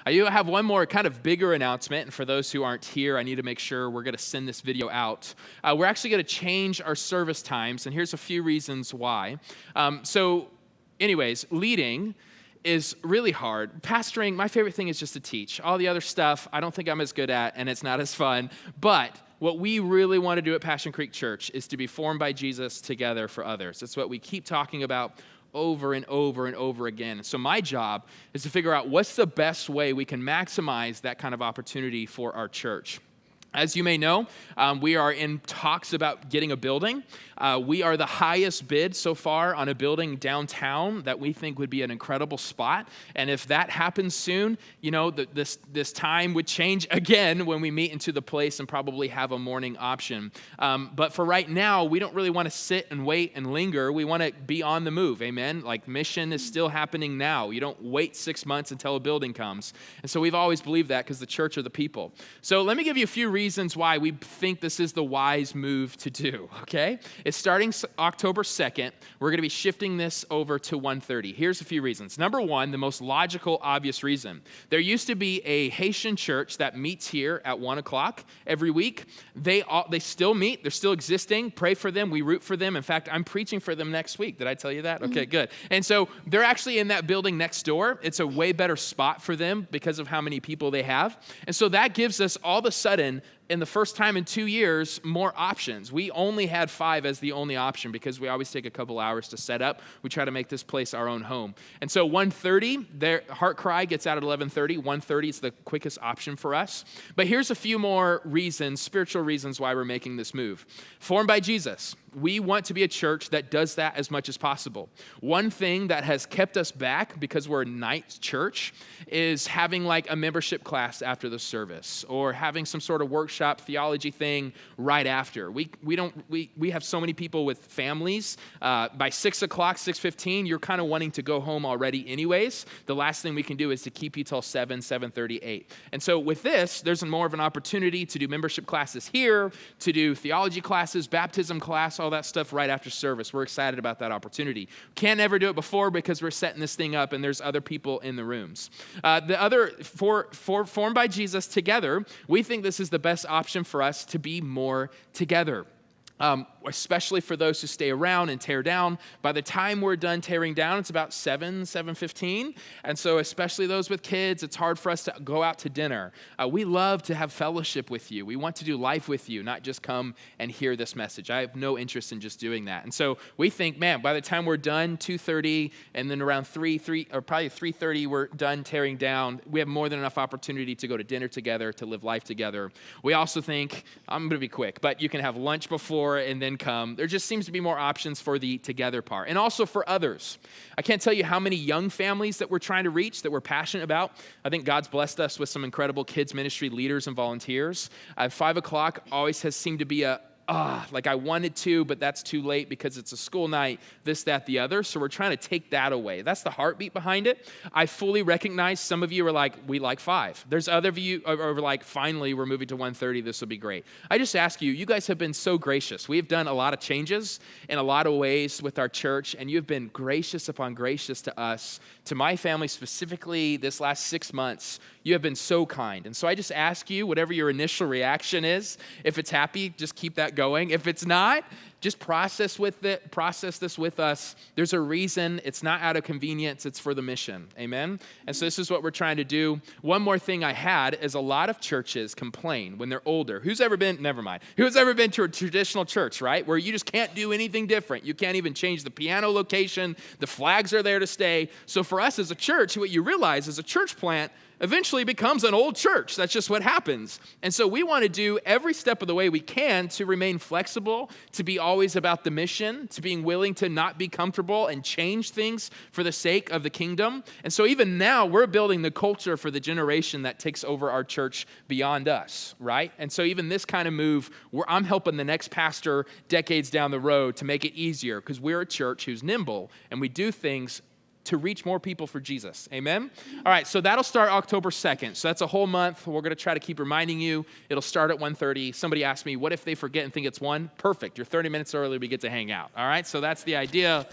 I do have one more kind of bigger announcement, and for those who aren't here, I need to make sure we're going to send this video out. We're actually going to change our service times, and here's a few reasons why. Anyways, leading is really hard. Pastoring, my favorite thing is just to teach. All the other stuff, I don't think I'm as good at, and it's not as fun. But what we really want to do at Passion Creek Church is to be formed by Jesus together for others. It's what we keep talking about over and over and over again. So my job is to figure out what's the best way we can maximize that kind of opportunity for our church. As you may know, we are in talks about getting a building. We are the highest bid so far on a building downtown that we think would be an incredible spot. And if that happens soon, you know, this time would change again when we meet into the place and probably have a morning option. But for right now, we don't really want to sit and wait and linger. We want to be on the move, amen? Like mission is still happening now. You don't wait 6 months until a building comes. And so we've always believed that because the church are the people. So let me give you a few reasons why we think this is the wise move to do, okay? It's starting October 2nd. We're going to be shifting this over to 1:30. Here's a few reasons. Number one, the most logical, obvious reason. There used to be a Haitian church that meets here at 1 o'clock every week. They still meet. They're still existing. Pray for them. We root for them. In fact, I'm preaching for them next week. Did I tell you that? Okay, good. And so they're actually in that building next door. It's a way better spot for them because of how many people they have. And so that gives us all of a sudden, in the first time in 2 years, more options. We only had 5 as the only option because we always take a couple hours to set up. We try to make this place our own home. And so 1:30, their Heart Cry gets out at 11:30. 1:30 is the quickest option for us. But here's a few more reasons, spiritual reasons why we're making this move. Formed by Jesus. We want to be a church that does that as much as possible. One thing that has kept us back because we're a night church is having like a membership class after the service or having some sort of workshop theology thing right after. We have so many people with families. By 6 o'clock, 6:15, you're kind of wanting to go home already anyways. The last thing we can do is to keep you till 7, 7:30, 8. And so with this, there's more of an opportunity to do membership classes here, to do theology classes, baptism class, all that stuff right after service. We're excited about that opportunity. Can't ever do it before because we're setting this thing up and there's other people in the rooms. The other, formed by Jesus together, we think this is the best option for us to be more together. Especially for those who stay around and tear down. By the time we're done tearing down, it's about 7:15. And so especially those with kids, it's hard for us to go out to dinner. We love to have fellowship with you. We want to do life with you, not just come and hear this message. I have no interest in just doing that. And so we think, man, by the time we're done, 2:30, and then around 3:30, we're done tearing down. We have more than enough opportunity to go to dinner together, to live life together. We also think, I'm going to be quick, but you can have lunch before and then come. There just seems to be more options for the together part. And also for others. I can't tell you how many young families that we're trying to reach, that we're passionate about. I think God's blessed us with some incredible kids ministry leaders and volunteers. 5 o'clock always has seemed to be like I wanted to, but that's too late because it's a school night, this, that, the other. So we're trying to take that away. That's the heartbeat behind it. I fully recognize some of you are like, we like 5. There's other of you are like, finally, we're moving to 1:30. This will be great. I just ask you, you guys have been so gracious. We have done a lot of changes in a lot of ways with our church, and you've been gracious upon gracious to us, to my family specifically this last 6 months. You have been so kind. And so I just ask you, whatever your initial reaction is, if it's happy, just keep that going. If it's not, just process this with us. There's a reason. It's not out of convenience. It's for the mission. Amen? And so this is what we're trying to do. One more thing I had is a lot of churches complain when they're older. Who's ever been to a traditional church, right? Where you just can't do anything different. You can't even change the piano location. The flags are there to stay. So for us as a church, what you realize is a church plant eventually becomes an old church. That's just what happens. And so we want to do every step of the way we can to remain flexible, to be always about the mission, to being willing to not be comfortable and change things for the sake of the kingdom. And so even now, we're building the culture for the generation that takes over our church beyond us, right? And so even this kind of move, I'm helping the next pastor decades down the road to make it easier because we're a church who's nimble and we do things to reach more people for Jesus. Amen? All right, so that'll start October 2nd. So that's a whole month. We're going to try to keep reminding you. It'll start at 1:30. Somebody asked me, what if they forget and think it's 1? Perfect. You're 30 minutes early. We get to hang out. All right, so that's the idea.